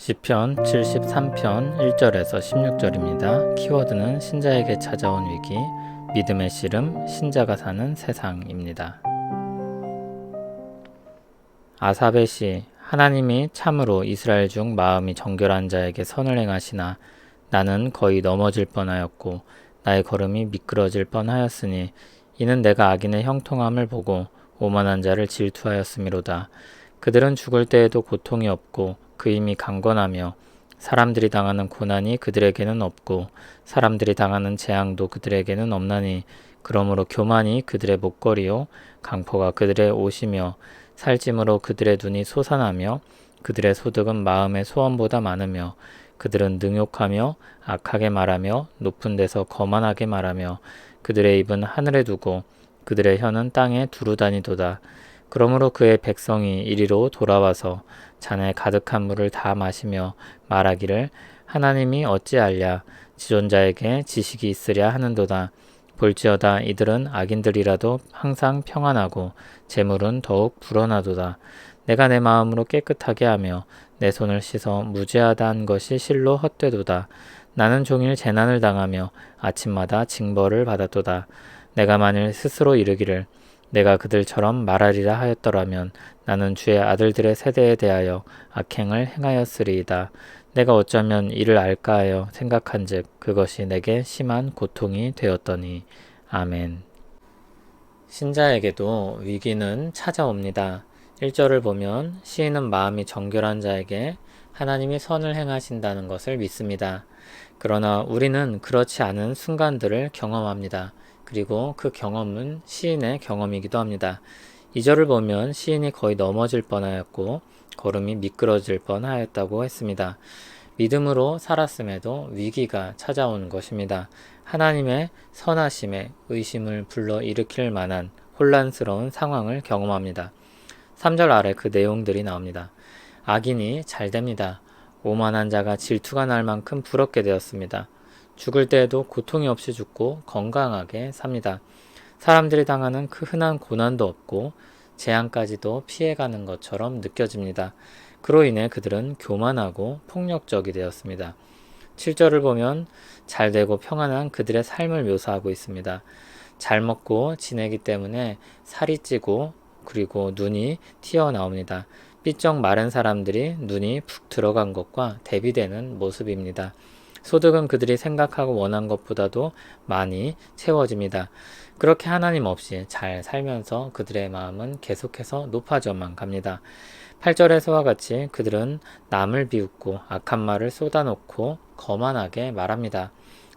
시편 73편 1절에서 16절입니다. 키워드는 신자에게 찾아온 위기, 믿음의 씨름, 신자가 사는 세상입니다. 아삽의 시, 하나님이 참으로 이스라엘 중 마음이 정결한 자에게 선을 행하시나 나는 거의 넘어질 뻔하였고 나의 걸음이 미끄러질 뻔하였으니 이는 내가 악인의 형통함을 보고 오만한 자를 질투하였음이로다. 그들은 죽을 때에도 고통이 없고 그 힘이 강건하며 사람들이 당하는 고난이 그들에게는 없고 사람들이 당하는 재앙도 그들에게는 없나니 그러므로 교만이 그들의 목걸이요 강포가 그들의 옷이며 살찜으로 그들의 눈이 솟아나며 그들의 소득은 마음의 소원보다 많으며 그들은 능욕하며 악하게 말하며 높은 데서 거만하게 말하며 그들의 입은 하늘에 두고 그들의 혀는 땅에 두루 다니도다. 그러므로 그의 백성이 이리로 돌아와서 잔에 가득한 물을 다 마시며 말하기를 하나님이 어찌 알랴 지존자에게 지식이 있으랴 하는도다. 볼지어다 이들은 악인들이라도 항상 평안하고 재물은 더욱 불어나도다. 내가 내 마음으로 깨끗하게 하며 내 손을 씻어 무죄하다 한 것이 실로 헛되도다. 나는 종일 재난을 당하며 아침마다 징벌을 받았도다. 내가 만일 스스로 이르기를 내가 그들처럼 말하리라 하였더라면 나는 주의 아들들의 세대에 대하여 악행을 행하였으리이다. 내가 어쩌면 이를 알까 하여 생각한즉 그것이 내게 심한 고통이 되었더니. 아멘. 신자에게도 위기는 찾아옵니다. 1절을 보면 시인은 마음이 정결한 자에게 하나님이 선을 행하신다는 것을 믿습니다. 그러나 우리는 그렇지 않은 순간들을 경험합니다. 그리고 그 경험은 시인의 경험이기도 합니다. 2절을 보면 시인이 거의 넘어질 뻔하였고 걸음이 미끄러질 뻔하였다고 했습니다. 믿음으로 살았음에도 위기가 찾아온 것입니다. 하나님의 선하심에 의심을 불러일으킬 만한 혼란스러운 상황을 경험합니다. 3절 아래 그 내용들이 나옵니다. 악인이 잘 됩니다. 오만한 자가 질투가 날 만큼 부럽게 되었습니다. 죽을 때에도 고통이 없이 죽고 건강하게 삽니다. 사람들이 당하는 그 흔한 고난도 없고 재앙까지도 피해가는 것처럼 느껴집니다. 그로 인해 그들은 교만하고 폭력적이 되었습니다. 7절을 보면 잘 되고 평안한 그들의 삶을 묘사하고 있습니다. 잘 먹고 지내기 때문에 살이 찌고 그리고 눈이 튀어나옵니다. 삐쩍 마른 사람들이 눈이 푹 들어간 것과 대비되는 모습입니다. 소득은 그들이 생각하고 원한 것보다도 많이 채워집니다. 그렇게 하나님 없이 잘 살면서 그들의 마음은 계속해서 높아져만 갑니다. 8절에서와 같이 그들은 남을 비웃고 악한 말을 쏟아놓고 거만하게 말합니다.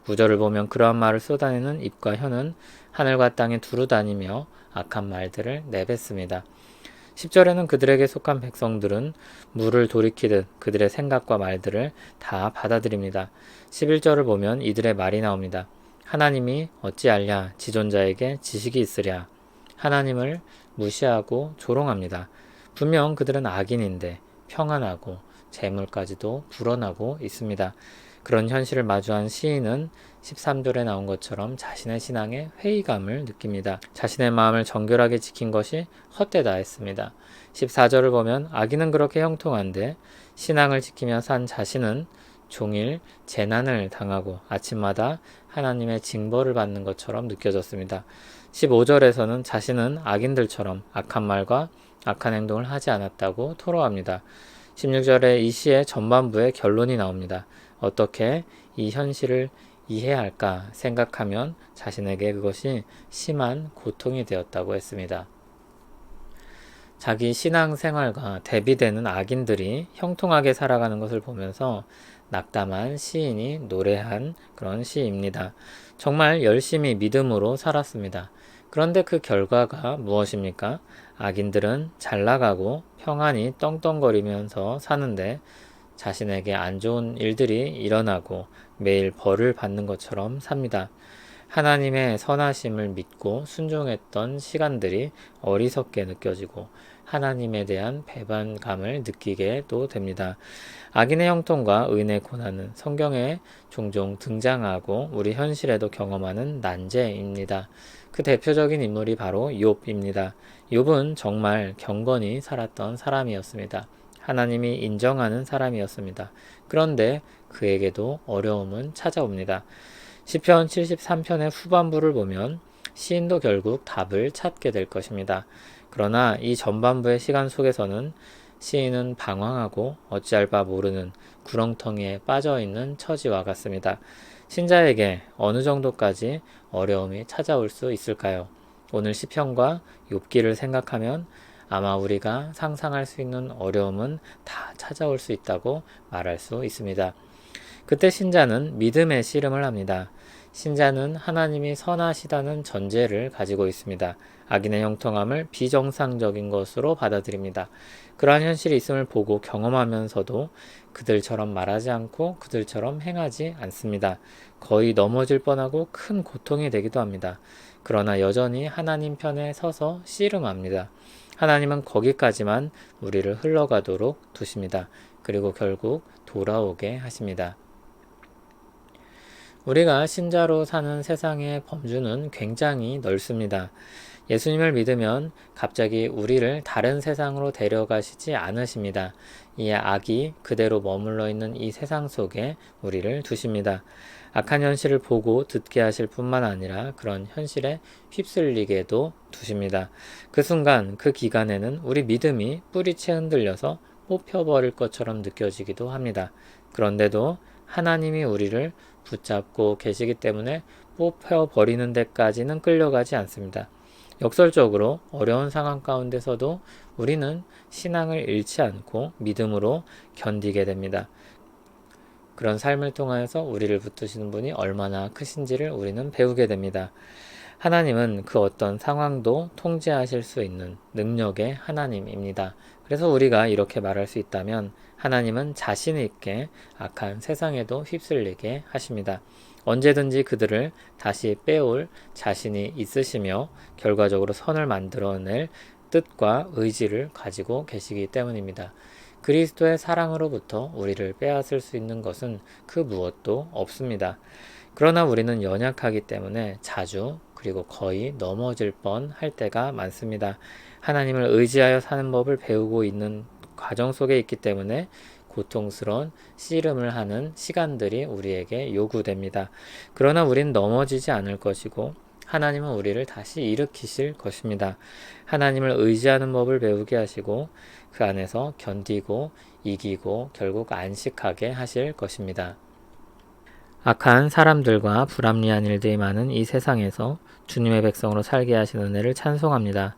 9절을 보면 그러한 말을 쏟아내는 입과 혀는 하늘과 땅에 두루 다니며 악한 말들을 내뱉습니다. 10절에는 그들에게 속한 백성들은 물을 돌이키듯 그들의 생각과 말들을 다 받아들입니다. 11절을 보면 이들의 말이 나옵니다. 하나님이 어찌 알랴 지존자에게 지식이 있으랴. 하나님을 무시하고 조롱합니다. 분명 그들은 악인인데 평안하고 재물까지도 불어나고 있습니다. 그런 현실을 마주한 시인은 13절에 나온 것처럼 자신의 신앙에 회의감을 느낍니다. 자신의 마음을 정결하게 지킨 것이 헛되다 했습니다. 14절을 보면 악인은 그렇게 형통한데 신앙을 지키며 산 자신은 종일 재난을 당하고 아침마다 하나님의 징벌을 받는 것처럼 느껴졌습니다. 15절에서는 자신은 악인들처럼 악한 말과 악한 행동을 하지 않았다고 토로합니다. 16절에 이 시의 전반부에 결론이 나옵니다. 어떻게 이 현실을 이해할까 생각하면 자신에게 그것이 심한 고통이 되었다고 했습니다. 자기 신앙생활과 대비되는 악인들이 형통하게 살아가는 것을 보면서 낙담한 시인이 노래한 그런 시입니다. 정말 열심히 믿음으로 살았습니다. 그런데 그 결과가 무엇입니까? 악인들은 잘 나가고 평안히 떵떵거리면서 사는데 자신에게 안 좋은 일들이 일어나고 매일 벌을 받는 것처럼 삽니다. 하나님의 선하심을 믿고 순종했던 시간들이 어리석게 느껴지고 하나님에 대한 배반감을 느끼게도 됩니다. 악인의 형통과 의인의 고난은 성경에 종종 등장하고 우리 현실에도 경험하는 난제입니다. 그 대표적인 인물이 바로 욥입니다. 욥은 정말 경건히 살았던 사람이었습니다. 하나님이 인정하는 사람이었습니다. 그런데 그에게도 어려움은 찾아옵니다. 시편 73편의 후반부를 보면 시인도 결국 답을 찾게 될 것입니다. 그러나 이 전반부의 시간 속에서는 시인은 방황하고 어찌할 바 모르는 구렁텅이에 빠져있는 처지와 같습니다. 신자에게 어느 정도까지 어려움이 찾아올 수 있을까요? 오늘 시편과 욥기를 생각하면 아마 우리가 상상할 수 있는 어려움은 다 찾아올 수 있다고 말할 수 있습니다. 그때 신자는 믿음의 씨름을 합니다. 신자는 하나님이 선하시다는 전제를 가지고 있습니다. 악인의 형통함을 비정상적인 것으로 받아들입니다. 그러한 현실이 있음을 보고 경험하면서도 그들처럼 말하지 않고 그들처럼 행하지 않습니다. 거의 넘어질 뻔하고 큰 고통이 되기도 합니다. 그러나 여전히 하나님 편에 서서 씨름합니다. 하나님은 거기까지만 우리를 흘러가도록 두십니다. 그리고 결국 돌아오게 하십니다. 우리가 신자로 사는 세상의 범주는 굉장히 넓습니다. 예수님을 믿으면 갑자기 우리를 다른 세상으로 데려가시지 않으십니다. 이 악이 그대로 머물러 있는 이 세상 속에 우리를 두십니다. 악한 현실을 보고 듣게 하실 뿐만 아니라 그런 현실에 휩쓸리게도 두십니다. 그 순간, 그 기간에는 우리 믿음이 뿌리채 흔들려서 뽑혀버릴 것처럼 느껴지기도 합니다. 그런데도 하나님이 우리를 붙잡고 계시기 때문에 뽑혀버리는 데까지는 끌려가지 않습니다. 역설적으로 어려운 상황 가운데서도 우리는 신앙을 잃지 않고 믿음으로 견디게 됩니다. 그런 삶을 통하여서 우리를 붙드시는 분이 얼마나 크신지를 우리는 배우게 됩니다. 하나님은 그 어떤 상황도 통제하실 수 있는 능력의 하나님입니다. 그래서 우리가 이렇게 말할 수 있다면 하나님은 자신 있게 악한 세상에도 휩쓸리게 하십니다. 언제든지 그들을 다시 빼올 자신이 있으시며 결과적으로 선을 만들어낼 뜻과 의지를 가지고 계시기 때문입니다. 그리스도의 사랑으로부터 우리를 빼앗을 수 있는 것은 그 무엇도 없습니다. 그러나 우리는 연약하기 때문에 자주 그리고 거의 넘어질 뻔할 때가 많습니다. 하나님을 의지하여 사는 법을 배우고 있는 과정 속에 있기 때문에 고통스러운 씨름을 하는 시간들이 우리에게 요구됩니다. 그러나 우린 넘어지지 않을 것이고 하나님은 우리를 다시 일으키실 것입니다. 하나님을 의지하는 법을 배우게 하시고 그 안에서 견디고 이기고 결국 안식하게 하실 것입니다. 악한 사람들과 불합리한 일들이 많은 이 세상에서 주님의 백성으로 살게 하신 은혜를 찬송합니다.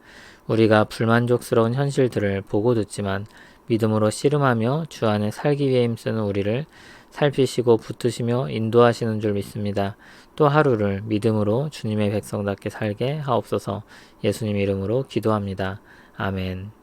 우리가 불만족스러운 현실들을 보고 듣지만 믿음으로 씨름하며 주 안에 살기 위해 힘쓰는 우리를 살피시고 붙드시며 인도하시는 줄 믿습니다. 또 하루를 믿음으로 주님의 백성답게 살게 하옵소서. 예수님 이름으로 기도합니다. 아멘.